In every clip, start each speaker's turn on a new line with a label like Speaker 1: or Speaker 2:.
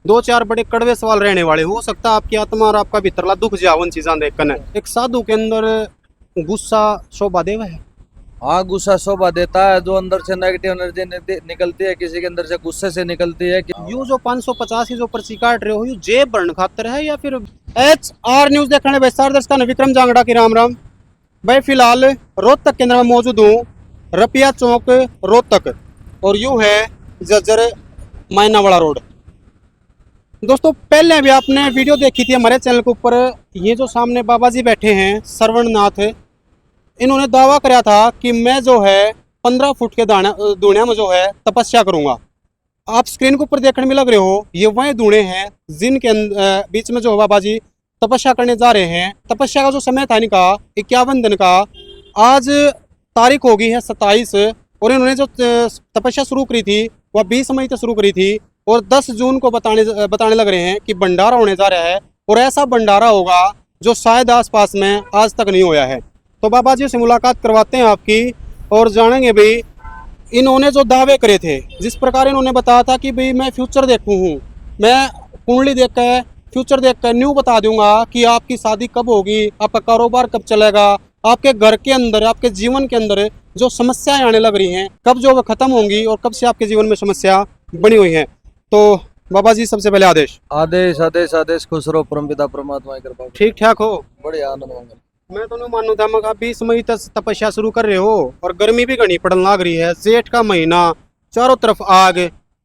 Speaker 1: दो चार बड़े कड़वे सवाल रहने वाले। हो सकता है आपकी आत्मा और आपका भीतरला दुख जाओ उन चीज़ां देख कर। एक साधु के अंदर गुस्सा शोभा देव है।
Speaker 2: हाँ, गुस्सा शोभा देता है। जो अंदर से नेगेटिव एनर्जी निकलती है, किसी के अंदर से गुस्से से निकलती है कि
Speaker 1: यू जो 585 जो पर्ची काट रहे हो यू जेब भरने खातर है या फिर HR न्यूज देखने भाई सार दर्शक ने विक्रम जांगड़ा की राम राम। भाई फिलहाल रोहतक केंद्र में मौजूद हूँ, रपिया चौक रोहतक, और यू है जज्जर मायनावाड़ा रोड। दोस्तों पहले भी आपने वीडियो देखी थी हमारे चैनल के ऊपर। ये जो सामने बाबा जी बैठे हैं श्रवणनाथ, इन्होंने दावा कराया था कि मैं जो है 15 फुट के दूनिया में जो है तपस्या करूंगा। आप स्क्रीन के ऊपर देखने में लग रहे हो, ये वही दूने हैं जिनके बीच में जो बाबा जी तपस्या करने जा रहे हैं। तपस्या का जो समय था इनका 51 दिन का, आज तारीख होगी है 27, और इन्होंने जो तपस्या शुरू करी थी वह 20 मई से शुरू करी थी, और 10 जून को बताने लग रहे हैं कि भंडारा होने जा रहा है, और ऐसा भंडारा होगा जो शायद आसपास में आज तक नहीं होया है। तो बाबा जी से मुलाकात करवाते हैं आपकी, और जानेंगे भाई इन्होंने जो दावे करे थे, जिस प्रकार इन्होंने बताया था कि भाई मैं फ्यूचर देखूँ हूँ, मैं कुंडली देख कर फ्यूचर देख कर न्यू बता दूंगा कि आपकी शादी कब होगी, आपका कारोबार कब चलेगा, आपके घर के अंदर आपके जीवन के अंदर जो समस्याएं आने लग रही हैं कब जो वो खत्म होंगी, और कब से आपके जीवन में समस्या बनी हुई है। तो बाबा जी सबसे पहले आदेश
Speaker 2: आदेश आदेश आदेश। खुश रहो परमपिता परमात्मा की कृपा।
Speaker 1: ठीक ठाक हो?
Speaker 2: बड़े आनंद मंगल।
Speaker 1: मैं तो नहीं मानू था, मगर 20 मई तक तपस्या शुरू कर रहे हो, और गर्मी भी घनी पड़न लग रही है, जेठ का महीना, चारों तरफ आग,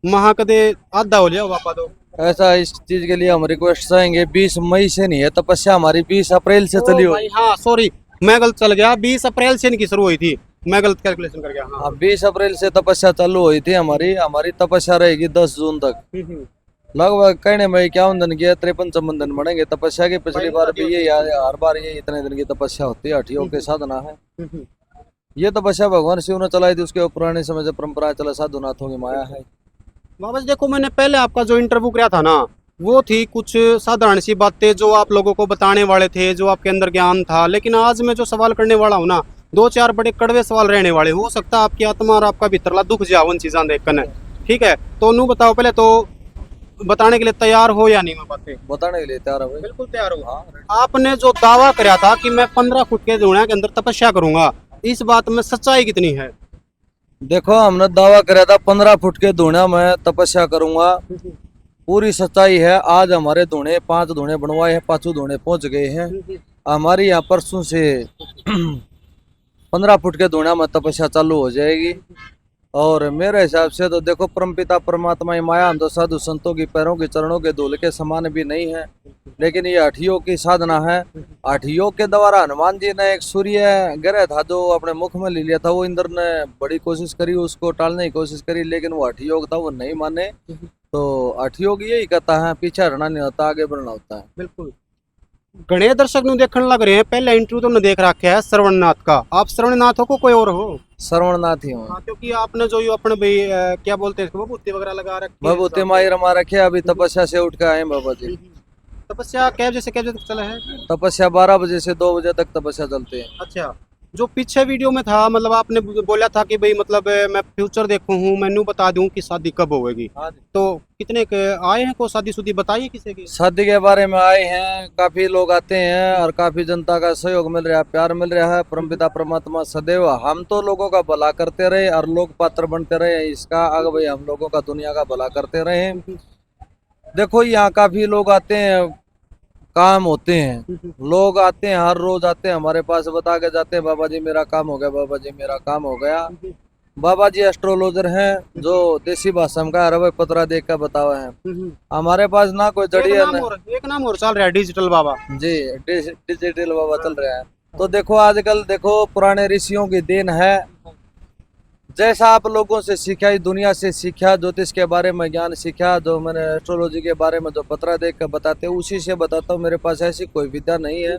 Speaker 1: महा कदे आधा हो लिया पापा। तो
Speaker 2: ऐसा इस चीज के लिए हम रिक्वेस्ट चाहेंगे, 20 मई से नहीं है तपस्या हमारी, 20 अप्रैल से चली हुई।
Speaker 1: हाँ सॉरी, मैं गलत चल गया, 20 अप्रैल से इनकी शुरू हुई थी, मैं गलत कैलकुलेशन कर गया। हाँ
Speaker 2: 20 अप्रैल से तपस्या चालू हुई थी हमारी। हमारी तपस्या रहेगी 10 जून तक। लगभग कहने में 51 दिन की 53 दिन बढ़ेंगे तपस्या की। पिछली बार भी ये हर बार ये इतने दिन की तपस्या होती है, 8 योग की साधना है। ये तपस्या भगवान शिव ने चलाई थी, उसके पुराने समय से परंपरा चला, साधुनाथों की माया है।
Speaker 1: बाबा जी देखो, मैंने पहले आपका जो इंटरव्यू किया था ना, वो थी कुछ साधारण सी बातें जो आप लोगों को बताने वाले थे, जो आपके अंदर ज्ञान था। लेकिन आज मैं जो सवाल करने वाला हूँ ना, दो चार बड़े कड़वे सवाल रहने वाले। हो सकता है आपकी आत्मा और आपका भीतरला दुख जाओ उन चीज़ां देख कर। ठीक है, तो नू बताओ पहले तो, बताने के लिए तैयार हो या नहीं? मैं बातें
Speaker 2: बताने के लिए तैयार है भाई।
Speaker 1: बिल्कुल तैयार हो।
Speaker 2: हाँ,
Speaker 1: आपने जो दावा कराया था कि मैं 15 फुट के दुनिया के अंदर तपस्या करूंगा, इस बात में सच्चाई कितनी है?
Speaker 2: देखो हमने दावा कराया था 15 फुट के धूणा में तपस्या करूंगा। पूरी सच्चाई है। आज हमारे धूणे 5 धूणे बनवाए हैं, 5 धूणे पहुंच गए हैं। हमारी यहाँ परसों से 15 फुट के धूणा में तपस्या चालू हो जाएगी। और मेरे हिसाब से तो देखो, परमपिता परमात्मा की माया, हम तो साधु संतों की पैरों के चरणों के धूल के समान भी नहीं है, लेकिन ये 8 योग की साधना है। 8 योग के द्वारा हनुमान जी ने एक सूर्य ग्रह था जो अपने मुख में ले लिया था, वो इंद्र ने बड़ी कोशिश करी, उसको टालने की कोशिश करी, लेकिन वो 8 योग था, वो नहीं माने। तो 8 योग यही कहता है, पीछे हटना नहीं होता, आगे बढ़ना होता है।
Speaker 1: बिल्कुल। घने दर्शक नु देखने लग रहे हैं, पहले इंटरव्यू तो देख रखा है श्रवणनाथ का। आप श्रवणनाथ हो को कोई और हो?
Speaker 2: श्रवणनाथ ही हूँ।
Speaker 1: हाँ, क्योंकि आपने जो ये अपने भाई क्या बोलते हैं, विभूति वगैरह लगा रखी है।
Speaker 2: भभूति माई रमा रखे, अभी तपस्या से उठ के आए बाबा जी।
Speaker 1: तपस्या क्या बजे से क्या बजे तक चला है?
Speaker 2: तपस्या 12 बजे से 2 बजे तक तपस्या चलती है।
Speaker 1: अच्छा, जो पीछे वीडियो में था, मतलब आपने बोला था कि भाई मतलब मैं फ्यूचर देखूं हूँ, मैनू बता दूं कि शादी कब होगी।
Speaker 2: हाँ जी।
Speaker 1: तो कितने के आए हैं को शादी शुदी बताइए किसी की?
Speaker 2: शादी के बारे में आए हैं, काफी लोग आते हैं और काफी जनता का सहयोग मिल रहा है, प्यार मिल रहा है। परमपिता परमात्मा सदैव हम तो लोगों का भला करते रहे और लोग पात्र बनते रहे, इसका आगे भाई हम लोगों का दुनिया का भला करते रहे। देखो यहाँ काफी लोग आते हैं, काम होते हैं, लोग आते हैं, हर रोज आते हैं हमारे पास, बता के जाते हैं बाबा जी मेरा काम हो गया, बाबा जी मेरा काम हो गया। बाबा जी एस्ट्रोलॉजर हैं जो देसी भाषा में का रवे पतरा देख कर बतावा है। हमारे पास ना कोई जड़ी है ना,
Speaker 1: एक नाम और चल रहा है डिजिटल बाबा
Speaker 2: जी, डिजिटल बाबा चल रहा है। तो देखो आजकल देखो पुराने ऋषियों की देन है, जैसा आप लोगों से सीखा, इस दुनिया से सीखा, ज्योतिष के बारे में ज्ञान सीखा, जो मैंने एस्ट्रोलॉजी के बारे में जो पतरा देख कर बताते हैं उसी से बताता हूँ। मेरे पास ऐसी कोई विद्या नहीं है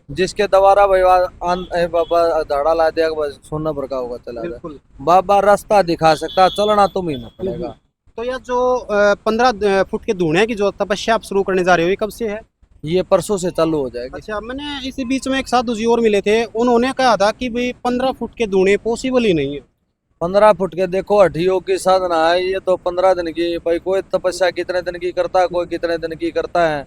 Speaker 2: जिसके द्वारा बाबा धाड़ा ला दिया बस सोना भरका होगा चला जाए। बाबा रास्ता दिखा सकता, चलना तुम ही ना पड़ेगा।
Speaker 1: तो यह जो 15 फुट के धूणे की जो तपस्या आप शुरू करने जा रहे हो, ये कब से है?
Speaker 2: ये परसों से चालू हो जाएगी।
Speaker 1: अच्छा, मैंने इसी बीच में एक साधु जी और मिले थे, उन्होंने कहा था कि भाई 15 फुट के धूणे पॉसिबल ही नहीं है।
Speaker 2: 15 फुट के देखो 8 योग की साधना है, ये तो 15 दिन की। भाई कोई तपस्या कितने दिन की करता है, कोई कितने दिन की करता है।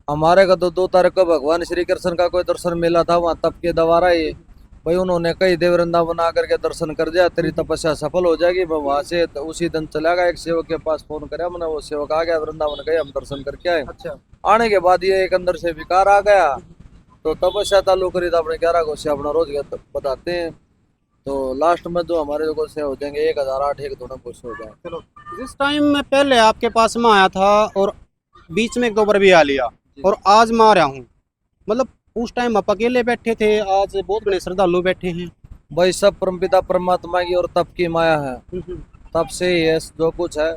Speaker 2: हमारे का तो 2 तारीख को भगवान श्री कृष्ण का कोई दर्शन मिला था वहां तप के द्वारा ही। भाई उन्होंने कई देव वृंदावन आकर के दर्शन कर दिया, तेरी तपस्या सफल हो जाएगी। मैं वहां से उसी दिन चला गया, एक सेवक के पास फोन कराया मैंने, वो सेवक आ गया, वृंदावन गए, हम दर्शन करके आए।
Speaker 1: अच्छा।
Speaker 2: आने के बाद ये एक अंदर से विकार आ गया, तो तपस्या चालू करी, तो अपने 11 को से अपना रोज बताते हैं। तो लास्ट में जो हमारे को से हो जाएंगे 1008 एक दोनों को से हो जाए।
Speaker 1: चलो, जिस टाइम मैं पहले आपके पास में आया था और बीच में 1-2 बार भी आ लिया और आज मैं आ रहा हूँ, मतलब उस टाइम आप अकेले बैठे थे, आज बहुत बड़े श्रद्धालु बैठे हैं।
Speaker 2: भाई सब परमपिता परमात्मा की और तप की माया है, तप से ही है जो कुछ है।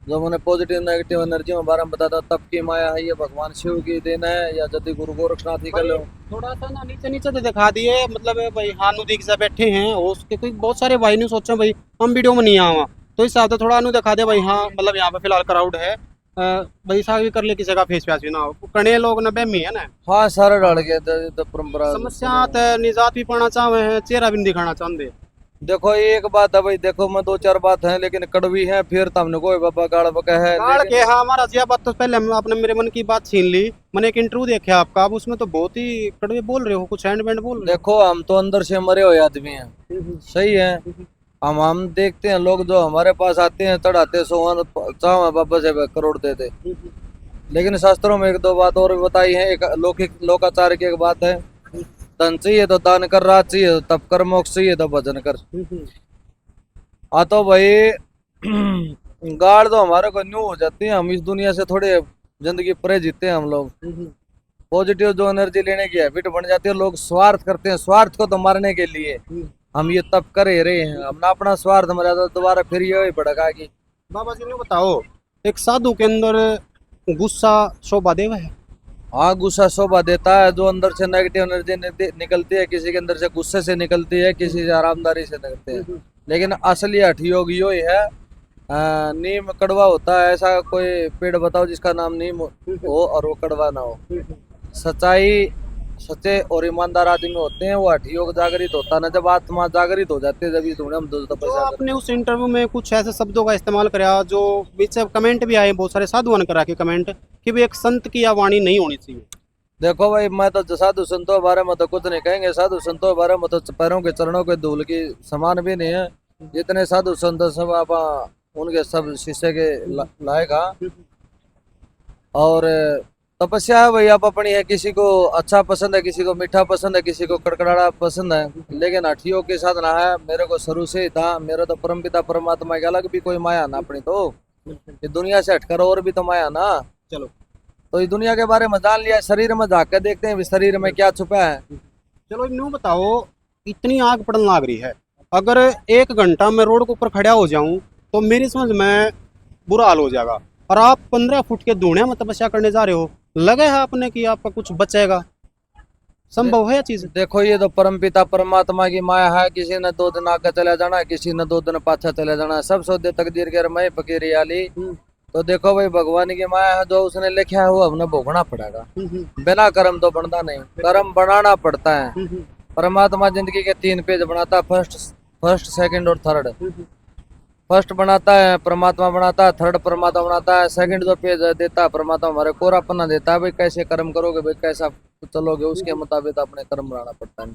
Speaker 2: जो मैंने पॉजिटिव नेगेटिव एनर्जी में बारे में बताया था, तप की माया है, ये भगवान शिव की देन है, या यदि गुरु गोरखनाथ ही कर लो।
Speaker 1: थोड़ा सा ना नीचे नीचे तो दिखा दिए, मतलब भाई हानु दीक से बैठे हैं और उसके कोई बहुत सारे भाई ने सोचा भाई हम वीडियो में नहीं आवा, तो इस हिसाब से थोड़ा अनु दिखा दे भाई। हाँ मतलब यहाँ पे फिलहाल क्राउड है, भाई साहब भी कर ले, किसी का फेस वैस भी ना हो, कने लोग ना बेमी है ना।
Speaker 2: हाँ सारे डाल गए तो परंपरा
Speaker 1: समस्या तो निजात भी पाना चाहे हैं, चेहरा भी नहीं दिखाना चाहते।
Speaker 2: देखो एक बात है भाई, देखो मैं 2-4 बात है लेकिन कड़वी है, फिर तुमने कोई बाबा गाड़ बका है
Speaker 1: गाड़ के। हाँ हमारा यह बात तो पहले आपने मेरे मन की बात छीन ली। मैंने एक इंटरव्यू देखा आपका, आप उसमें तो बहुत ही कड़वे बोल रहे हो, कुछ हैंड बैंड बोल रहे
Speaker 2: देखो हम तो अंदर से मरे हुए आदमी हैं,
Speaker 1: हो।
Speaker 2: सही है। हम देखते हैं लोग जो हमारे पास आते हैं चढ़ाते सोहन चाव बाबा से करोड़ देते, लेकिन शास्त्रों में 1-2 बात और भी बताई है। एक लौकिक लोकाचार की एक बात है, धन चाहिए तो दान कर, रात चाहिए तो तप कर, मोक्ष चाहिए तो भजन कर। तो भाई गाड़ तो हमारे को न्यू हो जाती है, हम इस दुनिया से थोड़े जिंदगी परे जीते हैं हम लोग। पॉजिटिव जो एनर्जी लेने की हैबिट बन जाती है, लोग स्वार्थ करते हैं, स्वार्थ को तो मारने के लिए हम ये तप कर ही रहे हैं। हम अपना स्वार्थ मरा तो दोबारा फिर ये ही भड़काएगी।
Speaker 1: बाबा जी ने बताओ, एक साधु के अंदर गुस्सा शोभा देव है।
Speaker 2: हाँ गुस्सा शोभा देता है, जो अंदर से नेगेटिव एनर्जी निकलती है, किसी के अंदर से गुस्से से निकलती है, किसी से आरामदारी से निकलती है। लेकिन असली हठ योग यो ही है। नीम कड़वा होता है, ऐसा कोई पेड़ बताओ जिसका नाम नीम हो और वो कड़वा ना हो। सच्चाई, सच्चे और ईमानदार आदमी होते हैं, वो हठ योग जागृत होता है ना, जब आत्मा जागृत हो जाती है, जब ये हम
Speaker 1: तो आपने उस इंटरव्यू में कुछ ऐसे शब्दों का इस्तेमाल करा जो बीच से कमेंट भी आए बहुत सारे साधुओं ने करा के कमेंट कि भी एक संत की यह वाणी नहीं होनी चाहिए।
Speaker 2: देखो भाई मैं तो साधु संतों के बारे में तो कुछ नहीं कहेंगे, साधु संतों के बारे में तो पैरों के चरणों के धूल की समान भी नहीं है। जितने साधु संत सब आप उनके सब शिष्य के लायक। और तपस्या है भाई आप अपनी है, किसी को अच्छा पसंद है, किसी को मीठा पसंद है, किसी को कड़कड़ाड़ा पसंद है, लेकिन हठियों के साधना है। मेरे को शुरू से ही था, मेरा तो परमपिता परमात्मा के अलग भी कोई माया ना अपनी, तो ये दुनिया से हटकर और भी तो माया ना।
Speaker 1: चलो,
Speaker 2: तो इस दुनिया के बारे में जान लिया, शरीर में झाँक के देखते हैं शरीर में क्या छुपा है।
Speaker 1: चलो यूँ बताओ, इतनी आग पड़ने लग रही है, अगर 1 घंटा मैं रोड के ऊपर खड़ा हो जाऊं तो मेरी समझ में बुरा हाल हो जाएगा, और आप 15 फुट के धुएं में तपस्या करने जा रहे हो, लगे है आपने कि आपका कुछ बचेगा? संभव है चीज?
Speaker 2: देखो ये तो परमपिता परमात्मा की माया है, किसी ने 2 दिन आगे चला जाना है, किसी ने 2 दिन पाछा चला जाना है, सब सौदे तकदीर के रमय फकीरी आली। तो देखो भाई भगवान की माया है, जो उसने लिखा है वो हमने भोगना पड़ेगा। बिना कर्म तो बनता नहीं, कर्म बनाना पड़ता है। परमात्मा जिंदगी के 3 पेज बनाता है, फर्स्ट सेकंड और थर्ड। फर्स्ट बनाता है परमात्मा बनाता है, थर्ड परमात्मा बनाता है, सेकंड जो पेज देता है परमात्मा हमारे कोरा पन्ना देता है। भाई कैसे कर्म करोगे, भाई कैसा चलोगे, उसके मुताबिक अपने कर्म बनाना पड़ता है।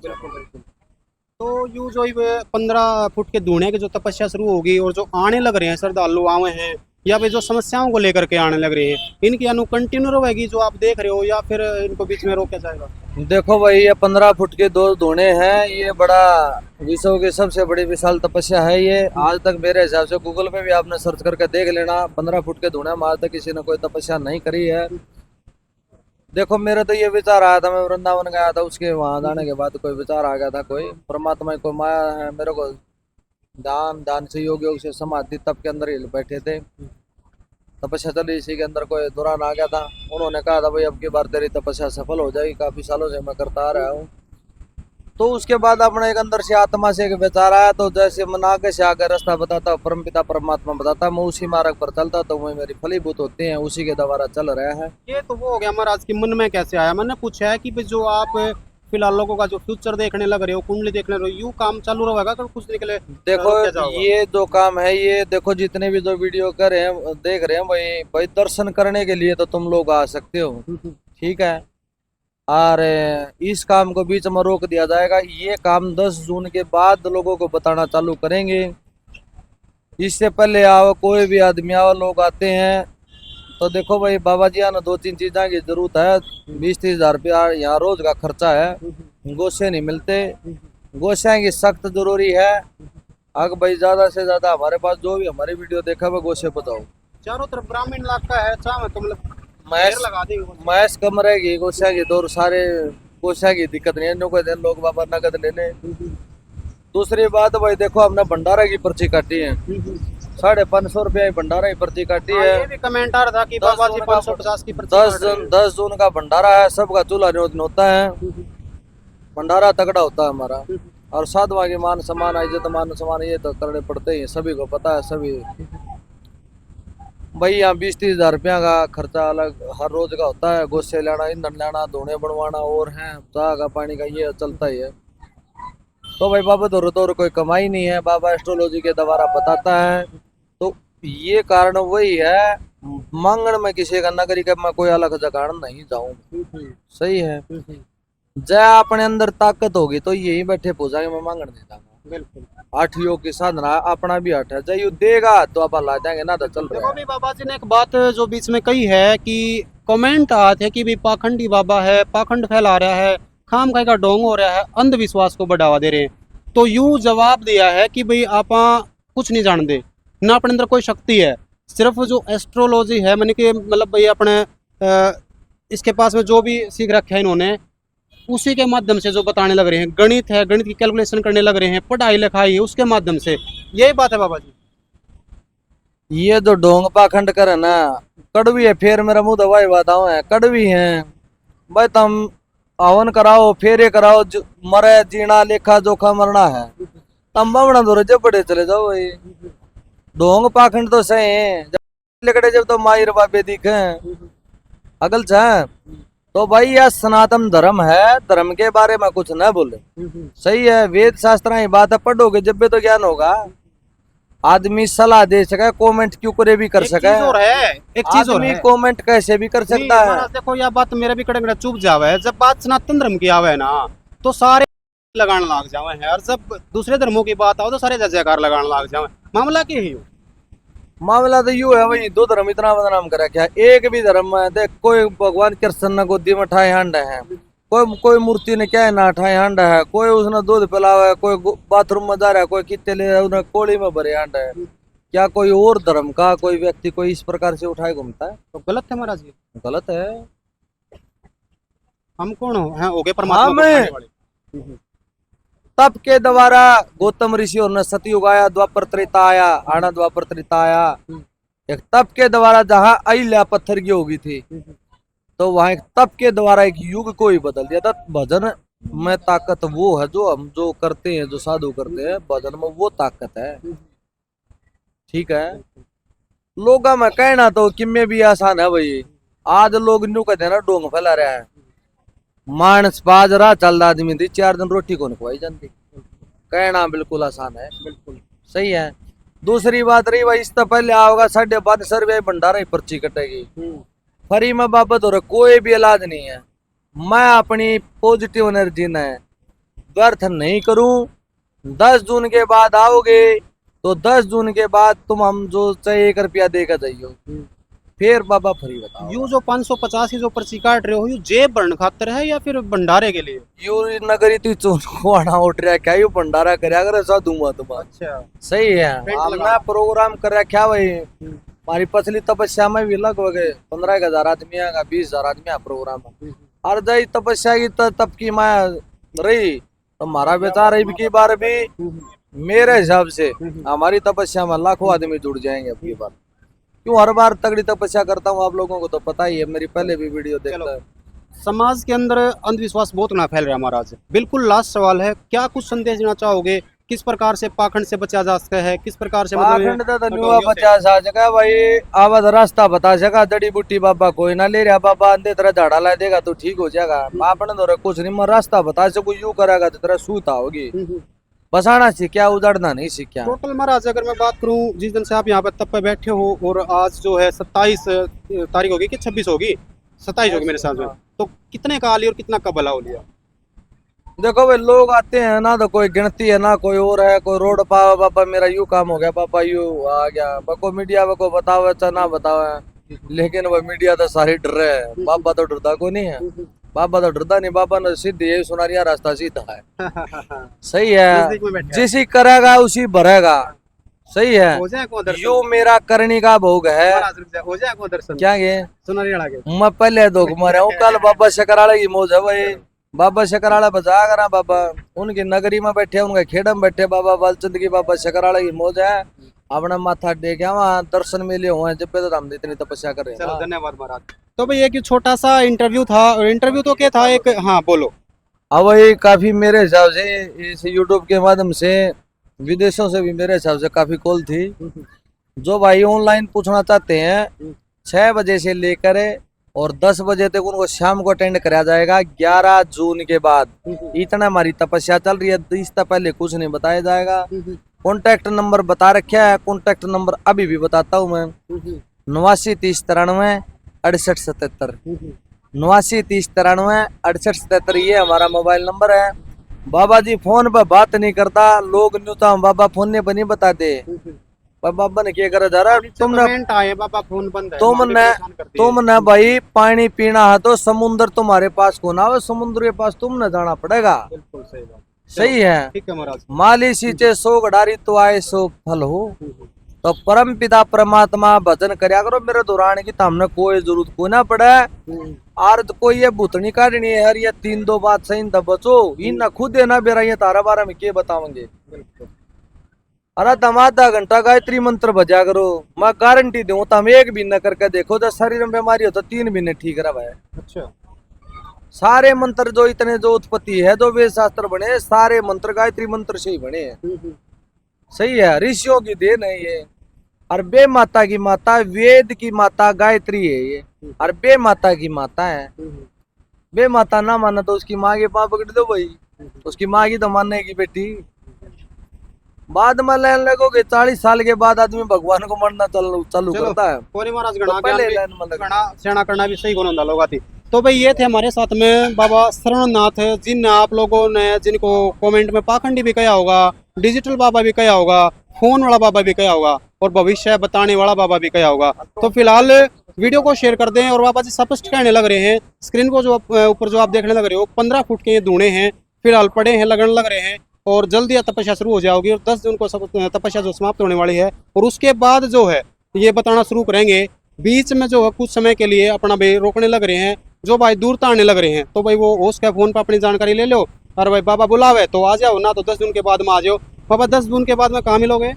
Speaker 1: तो यू जो 15 फुट के धुएं की जो तपस्या शुरू होगी और जो आने लग रहे हैं श्रद्धालु आए हैं, या फिर जो समस्याओं को लेकर के आने लग रहे हैं, इनकी अनु कंटिन्यू रहेगी जो आप देख रहे हो, या फिर इनको बीच में रोका जाएगा?
Speaker 2: देखो भाई ये 15 फुट के 2 धुएं हैं, ये बड़ा विश्व की सबसे बड़ी विशाल तपस्या है। ये आज तक मेरे हिसाब से गूगल पे भी आपने सर्च करके देख लेना, 15 फुट के धुएं में आज तक किसी ने कोई तपस्या नहीं करी है। देखो मेरा तो ये विचार आया था, मैं वृंदावन गया था, उसके वहां जाने के बाद कोई विचार आ गया था, कोई परमात्मा को माया है मेरे को, दान से योग से समाधि तप के अंदर ही बैठे थे, तपस्या चली, इसी के अंदर कोई दौरान आ गया था। उन्होंने कहा था भाई अब की बार तेरी तपस्या सफल हो जाएगी, काफी सालों से मैं करता आ रहा हूँ। तो उसके बाद अपने एक अंदर से आत्मा से एक विचार आया, तो जैसे मन आगे से आगे रास्ता बताता परमपिता परमात्मा बताता, मैं उसी मार्ग पर चलता, तो वही मेरी फलीभूत होते हैं, उसी के द्वारा चल रहा है।
Speaker 1: ये तो वो हो गया महाराज की मन में कैसे आया। मैंने पूछा है कि जो आप फिलहाल लोगों का जो फ्यूचर देखने लग रहे हो, कुंडली देखने लग रहे हो, यूं काम चालू रहेगा तो कुछ निकले
Speaker 2: देखो
Speaker 1: क्या जाओगा?
Speaker 2: ये जो काम है, ये देखो जितने भी जो वीडियो कर रहे हैं देख रहे हैं भाई भाई, दर्शन करने के लिए तो तुम लोग आ सकते हो, ठीक है। और इस काम को बीच में रोक दिया जाएगा। ये काम 10 जून के बाद लोगों को बताना चालू करेंगे। इससे पहले आओ, कोई भी आदमी आओ, लोग आते हैं तो देखो भाई बाबा जी ना 2-3 चीज़ों की जरूरत है। 20-30 हजार रुपया यहाँ रोज का खर्चा है, गोशे नहीं मिलते, गोशे की सख्त जरूरी है। अगर भाई ज्यादा से ज्यादा हमारे पास जो भी हमारी वीडियो देखा हुआ गोशे बताओ।
Speaker 1: चारों तरफ ग्रामीण इलाका है, चाहे तो मतलब
Speaker 2: मैस
Speaker 1: पेड़ लगा देंगे।
Speaker 2: मैस कम रहेगी गोशा की, तो सारे गोशा की दिक्कत नहीं है। इनको कहते हैं लोग बाबा नगद लेने। दूसरी बात भाई देखो, हमने भंडारा की पर्ची काटी है, 550 रुपया की भंडारा की पर्ची काटी
Speaker 1: हाँ,
Speaker 2: है।
Speaker 1: ये भी कमेंट आ रहा था कि
Speaker 2: 10
Speaker 1: बाबा जी
Speaker 2: जून का
Speaker 1: 550 की पर्ची काट रहे हैं।
Speaker 2: 10 जून का भंडारा है, सबका चूल्हा नियोजन होता है, भंडारा तगड़ा होता है हमारा। और साधुआ की मान सम्मान, इज्जत मान सम्मान ये तो करने पड़ते ही हैं, सभी को पता है। सभी भाई यहाँ 20-30 हजार रुपया का खर्चा अलग हर रोज का होता है। गोशे लेना, ईंधन लेना, धोने बनवाना और है, चाह का पानी का ये चलता ही है। तो भाई बाबा तो कोई कमाई नहीं है, बाबा एस्ट्रोलॉजी के द्वारा बताता है। तो ये कारण वही है, मांगण में किसी का नगरी का मैं कोई अलग जगह नहीं जाऊं, सही है। जय अपने अंदर ताकत होगी तो यही बैठे पूछाएंगे, मैं मांगण नहीं जाऊंगा।
Speaker 1: बिल्कुल।
Speaker 2: 8 योग की साधना अपना भी 8 है, जय यू देगा तो आप ला जाएंगे ना, तो चल
Speaker 1: देखो
Speaker 2: रहा
Speaker 1: भी बाबा जी ने एक बात जो बीच में कही है कि कमेंट आए थे कि भी पाखंडी बाबा है, पाखंड फैला रहा है, खाम खाई का ढोंग हो रहा है, अंधविश्वास को बढ़ावा दे रहे हैं। तो यूं जवाब दिया है कि भाई आप कुछ नहीं जानते, ना अपने अंदर कोई शक्ति है, सिर्फ जो एस्ट्रोलॉजी है मैंने कि मतलब भाई अपने इसके पास में जो भी सीख रखा है इन्होंने, उसी के माध्यम से जो बताने लग रहे हैं। गणित है, गणित की कैलकुलेशन करने लग रहे हैं, पढ़ाई लिखाई है उसके माध्यम से। यही बात है बाबा जी।
Speaker 2: ये जो ढोंग पाखंड करे ना, कड़वी है। फिर मेरा मुंह दवाई बताओ है, कड़वी है भाई। तुम हवन कराओ, फेरे कराओ, मरे जीना लेखा जोखा मरना है, तम बावना दो जब बड़े चले जाओ भाई। ढोंग पाखंड तो सही है, जब लकड़े जब तो मायर बाबे दिखे अगल चाह। तो भाई यह सनातन धर्म है, धर्म के बारे में कुछ न बोले, सही है। वेद शास्त्र की बात है, पढ़ोगे जब भी तो ज्ञान होगा। आदमी सलाह दे सके, कमेंट क्यों करे भी कर
Speaker 1: एक
Speaker 2: सके।
Speaker 1: चीज और है, एक चीज और
Speaker 2: आदमी
Speaker 1: है।
Speaker 2: कमेंट कैसे भी कर सकता है।
Speaker 1: महाराज देखो यह बात मेरे भी कड़ंगड़ा चुप जावे है। जब बात सनातन धर्म की आवे है ना तो सारे लगाने लाग जावे हैं, और जब दूसरे धर्मों की बात आओ तो सारे जय जयकार लगाने लाग जावे। मामला क्या है?
Speaker 2: मामला तो यूं है भाई, 2 धर्म इतना बदनाम करा क्या। एक भी धर्म में देख, कोई भगवान कृष्ण ने गोदी में ठाए हांड है, कोई मूर्ति ने क्या ना ठाए हांड है, कोई उसने दूध पिलावा है, कोई बाथरूम में जा रहा है, कोई कितने ले रहा है, उसने कोड़ी में भरे हांड है। क्या कोई और धर्म का कोई व्यक्ति कोई इस प्रकार से उठाए घूमता है?
Speaker 1: तो गलत है महाराज, ये
Speaker 2: गलत है।
Speaker 1: हम कौन हो गए परमात्मा को
Speaker 2: हमें
Speaker 1: खाने वाले।
Speaker 2: तप के द्वारा गौतम ऋषि और ने सतयुग आया, द्वापर त्रेता आया, आना द्वापर त्रेता आया। एक तप के द्वारा जहाँ अहिल्या पत्थर की होगी थी, तो वहां एक तप के द्वारा एक युग को ही बदल दिया था। भजन में ताकत वो है जो हम जो करते हैं, जो साधु करते हैं, भजन में वो ताकत है, ठीक है। लोगों में कहना तो किम्मे भी आसान है भाई। आज लोग न्यू कहते हैं ना, डोंग फैला रहा है। मानस बाजरा चल आदमी थी, 4 दिन रोटी को खवाई जाती। कहना बिल्कुल आसान है,
Speaker 1: बिल्कुल
Speaker 2: सही है। दूसरी बात रही भाई, इससे पहले आओगा 5.5 रुपये भंडारा ही पर्ची कटेगी, फ्री में बाबत हो रहा, कोई भी इलाज नहीं है। मैं अपनी पॉजिटिव एनर्जी ने व्यर्थ नहीं करूं। 10 जून के बाद आओगे तो 10 जून के बाद तुम हम जो चाहे 1 रुपया देकर जाइयो, फिर बाबा फ्री बताओ।
Speaker 1: यू जो 550 की जो पर्ची काट रहे हो, यू जेब भरने खातिर है या फिर भंडारे के लिए?
Speaker 2: यू नगरी तू चोना उठ रहा क्या, यू भंडारा करया करे साधु महात्मा,
Speaker 1: अच्छा
Speaker 2: सही है।
Speaker 1: पेंट
Speaker 2: हमने
Speaker 1: लगा।
Speaker 2: प्रोग्राम कर रखा भाई, हमारी पसली तपस्या में भी लगभग 15,000 आदमी आएगा, 20,000 आदमी आ प्रोग्राम में। और जय तपस्या की तब की मैं रही तो हमारा बेचार की बार भी मेरे हिसाब से हमारी तपस्या में लाखों आदमी जुड़ जाएंगे अब की बार। क्यों हर बार तगड़ी तपस्या करता हूँ, आप लोगों को तो पता ही है, मेरी पहले भी वीडियो देखता है।
Speaker 1: समाज के अंदर अंधविश्वास बहुत ना फैल रहा है महाराज। बिल्कुल लास्ट सवाल है, क्या कुछ संदेश देना चाहोगे किस प्रकार से पाखंड से बचा जा सकता है, किस प्रकार से मतलब
Speaker 2: पाखंड तो नुआ 50 जगह भाई आवाज रास्ता बता सका जड़ी बूटी बाबा कोई ना ले रहा बाबा अंधे तरह झाड़ा ला देगा तो ठीक हो जाएगा आपने तो कुछ नहीं मैं रास्ता बता सको यूं करेगा तो तेरा सूता होगी बसाना सीखा उजाड़ना नहीं सीखा।
Speaker 1: टोटल महाराज अगर मैं बात करूं जिस दिन से आप यहाँ पर तब पे बैठे हो और आज जो है 27 तारीख होगी कि 26 होगी, 27 होगी मेरे साथ में, तो कितने का लिया और कितना का भला हो लिया?
Speaker 2: देखो भाई लोग आते हैं ना तो कोई गिनती है ना कोई और है कोई रोड पावा बाबा मेरा यू काम हो गया पापा यू आ गया बको मीडिया को बताओ अच्छा ना बताओ लेकिन वह मीडिया तो सारी डर रहे है बाबा तो डरता को नहीं है बाबा तो डरता नहीं बाबा ने सीधी यही सुनारिया रास्ता सीधा है सही है जिसी करेगा उसी भरेगा सही है
Speaker 1: हो जाए को दर्शन,
Speaker 2: यू मेरा करनी का भोग है
Speaker 1: महाराज रुक जाए, हो जाए को दर्शन
Speaker 2: क्या ये
Speaker 1: सुनारियाड़ा के।
Speaker 2: मैं पहले दो मरा हूँ कल बाबा शकराले की मौज है भाई बाबा शकराला बजा करा बाबा उनकी नगरी में बैठे उनके खेड़ में बैठे बाबा बालचंद की बाबा शकराला की मौज है अपना माथा टेक वहाँ दर्शन मिले हुए हैं जब पे तो हम इतनी तपस्या कर रहे हैं।
Speaker 1: चलो धन्यवाद महाराज। तो भाई एक छोटा सा इंटरव्यू था, इंटरव्यू तो क्या था एक, हाँ बोलो।
Speaker 2: अब वही काफी मेरे हिसाब से इस यूट्यूब के माध्यम से विदेशों से भी मेरे हिसाब से काफी कॉल थी जो भाई ऑनलाइन पूछना चाहते हैं 6 बजे से लेकर और 10 बजे तक उनको शाम को अटेंड कराया जाएगा 11 जून के बाद। इतना हमारी तपस्या चल रही है, इससे पहले कुछ नहीं बताया जाएगा। कॉन्टैक्ट नंबर बता रखा है, कॉन्टैक्ट नंबर अभी भी बताता हूँ मैं 893093 6877 893093 6877 ये हमारा मोबाइल नंबर है। बाबा जी फोन पर बात नहीं करता लोग न्यू तो बाबा फोन ने बनी बताते पर बाबा ने क्या करा जा रहा तुमने
Speaker 1: कमेंट आए बाबा फोन बंद है,
Speaker 2: तुमने भाई पानी पीना है तो समुद्र तुम्हारे पास को ना हो समुद्र के पास तुमने जाना पड़ेगा।
Speaker 1: बिल्कुल सही बात,
Speaker 2: सही है।
Speaker 1: ठीक है महाराज।
Speaker 2: माली सींचे 100 गडारी तो आए 100 फल हो तो परम पिता परमात्मा भजन करया करो मेरे दौरान की हमने कोई जरूरत को ना पड़े और तो कोई ये भूतनी काटनी है यार ये 3-2 बात सही न बचो इन ना खुद है ना बेरा ये तारा बारा में क्या बताओगे। अरे तुम आधा घंटा गायत्री मंत्र बजा करो मैं गारंटी दूं तुम एक भी न करके देखो तो शरीर में बीमारी हो तो 3 महीने ठीक रहा है।
Speaker 1: अच्छा
Speaker 2: सारे मंत्र जो इतने जो उत्पत्ति है जो वेद शास्त्र बने सारे मंत्र गायत्री मंत्र से ही बने हैं। सही है ऋषियों की देन है ये और बे माता की माता वेद की माता गायत्री है ये और बे माता की माता है। बे माता ना माना तो उसकी माँ के पाँव पकड़ दो भाई उसकी माँ की तो मानने की बेटी बाद में लेने लगोगे 40 साल के बाद आदमी भगवान को मानना चालू करता है।
Speaker 1: कोरी महाराज
Speaker 2: तो पहले लाइन में लगा।
Speaker 1: गणा सेना करना भी सही गुण होता लोग आती। तो भाई ये थे हमारे साथ में बाबा शरणनाथ जिन आप लोगों ने जिनको कमेंट में पाखंडी भी कहा होगा, डिजिटल बाबा भी कहा होगा, फोन वाला बाबा भी कहा होगा और भविष्य बताने वाला बाबा भी कहा होगा। तो फिलहाल वीडियो को शेयर कर दें और बाबा जी स्पष्ट कहने लग रहे हैं। स्क्रीन को जो ऊपर जो आप देखने लग रहे हो 15 फुट के ये धूणे हैं, फिलहाल पड़े हैं, लगन लग रहे हैं और जल्दी तपस्या शुरू हो जाओगी और 10 जून को तपस्या जो समाप्त होने वाली है और उसके बाद जो है ये बताना शुरू करेंगे। बीच में जो है कुछ समय के लिए अपना भाई रोकने लग रहे हैं जो भाई दूर तारने लग रहे हैं। तो भाई वो होस्ट के फोन पर अपनी जानकारी ले लो और भाई बाबा बुलावे तो आ जाओ ना तो 10 जून के बाद में आ जाओ। बाबा 10 जून के बाद में कहाँ मिलोगे?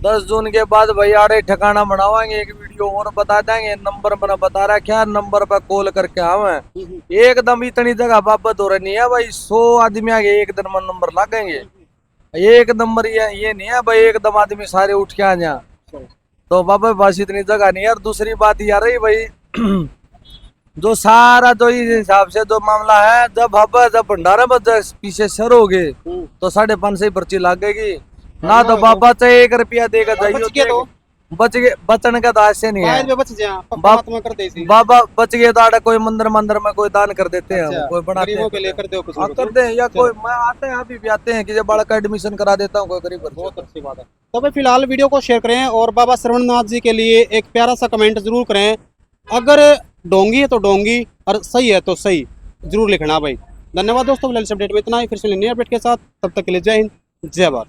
Speaker 2: 10 जून के बाद भाई आड़े ठिकाना बनावाएंगे एक वीडियो और बता देंगे। नंबर मैंने बता रहा क्या नंबर पर कॉल करके आवे एकदम इतनी जगह बाबत हो रही है भाई 100 आदमी आगे एक दिन में नंबर लगेंगे। एक नंबर ये नहीं है भाई एकदम आदमी सारे उठ के आ जाए तो बाबा बस इतनी जगह नहीं है। और दूसरी बात ये आ रही भाई जो सारा जो इस हिसाब से जो मामला है जब भंडारा पीछे सर हो गए तो 5.5 से पर्ची लगेगी ना तो बाबा चाहे 1 रुपया देगा जाइए तो बच गए बचने का दास से नहीं है। बाबा बच गए तो कोई मंदिर में कोई दान कर देते हैं कोई बनाते हैं के लिए कर दे या कोई मैं आते हैं अभी भी आते हैं कि जब बालक का एडमिशन करा देता हूँ कोई गरीब।
Speaker 1: बहुत अच्छी बात है। तो भाई फिलहाल वीडियो को शेयर करें और बाबा शरणनाथ जी के लिए एक प्यारा सा कमेंट जरूर करें। अगर डोंगी है तो डोंगी और सही है तो सही जरूर लिखना भाई। धन्यवाद दोस्तों, अपडेट में इतना ही, फिर से नई अपडेट के साथ, तब तक के लिए जय हिंद जय भारत।